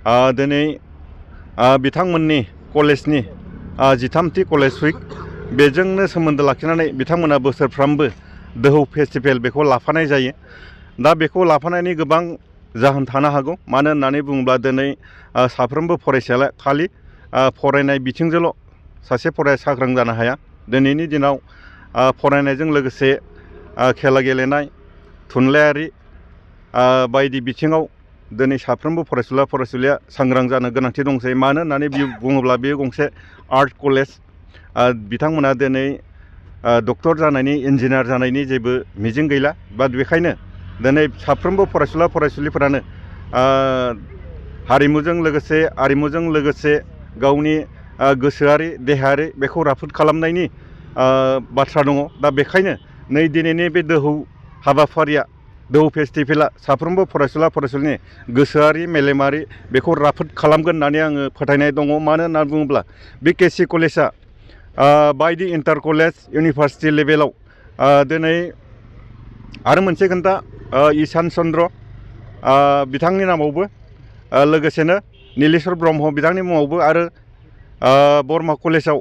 दिनै बिथांमोननि कलेजनि 13थि कलेज उइक बेजोंनो सोमोन्दो लाखिनानै बिथांमोना बोसोरफ्रामबो दोहौ फेस्टिभेल बेखौ लाफानाय जायो। दा बेखौ लाफानायनि गोबां जाहोन थानो हागौ। मानो होननानै बुङोब्ला दिनै साफ्रोमबो फरायसाया खालि फरायनाय बिथिंजोंल' सासे फरायसाया सांग्रां जानो हाया। दिनैनि दिनाव फरायनायजों लोगोसे खेला गेलेनाय, थुनलाइयारि बायदि बिथिङाव दिनै साफ्रोमबो फरायसुलिया सांग्रां जानो गोनांथि दंसै। मानो होननानै बुङोब्ला बेयो गंसे आर्ट कलेज। बिथांमोना दिनै डक्टर जानायनि, इन्जिनियार जानायनि जेबो मिजिं गैला। बेखायनो दिनै साफ्रोमबो फरायसुलिफोरानो हारिमुजों लोगोसे गावनि गोसोआरि देहायारि बेखौ राफोद खालामनायनि बाथ्रा दङ। दा बेखायनो दिनैनि बे दोहौ हाबाफारिया, दोहौ फेस्टिभेला साफ्रोमबो फरायसुलिनि गोसोआरि मेलेमारि बेखौ राफोद खालामगोन होननानै आङो फोथायनाय दङ। मानो होननानै बुङोब्ला बे केसि कलेजआ बायदि इन्टार कलेज इउनिभारसिटि लेभेलाव दिनै आरो मोनसे खोथा, ईशान चन्द्र बिथांनि नामावबो, लोगोसेनो नीलेश्वर ब्रह्म बिथांनि मुङावबो, आरो बरमा कलेजाव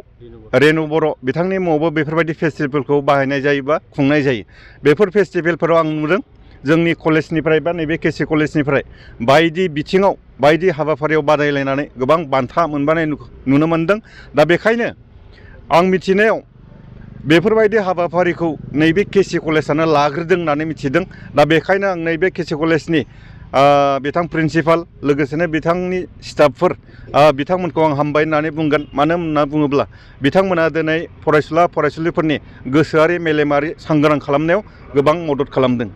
रेनु बर' बिथांनि मुङावबो बेफोरबायदि फेस्टिभेलखौ बाहायनाय जायो बा खुंनाय जायो। बेफोर फेस्टिभेलफोराव आं नुदों जोंनि कलेजनिफ्राय बा नैबे केसि कलेजनिफ्राय बायदि बिथिङाव बायदि हाबाफारियाव बादायलायनानै गोबां बान्था मोनबानाय नुनो मोनदों। दा बेखायनो आं मिथिनायाव बेफोरबायदि हाबाफारिखौ नैबे केसि कलेजआनो लाग्रोदों होननानै मिथिदों। दा बेखायनो आं नैबे केसि कलेजनि बिथां प्रिन्सिपाल लोगोसेनो बिथांनि स्टाफफोर बिथांमोनखौ आं हामबाय होननानै बुंगोन। मानो होनना बुङोब्ला बिथांमोना दिनै फरायसुलिफोरनि गोसोआरि मेलेमारि सांग्रां खालामनायाव गोबां मदद खालामदों।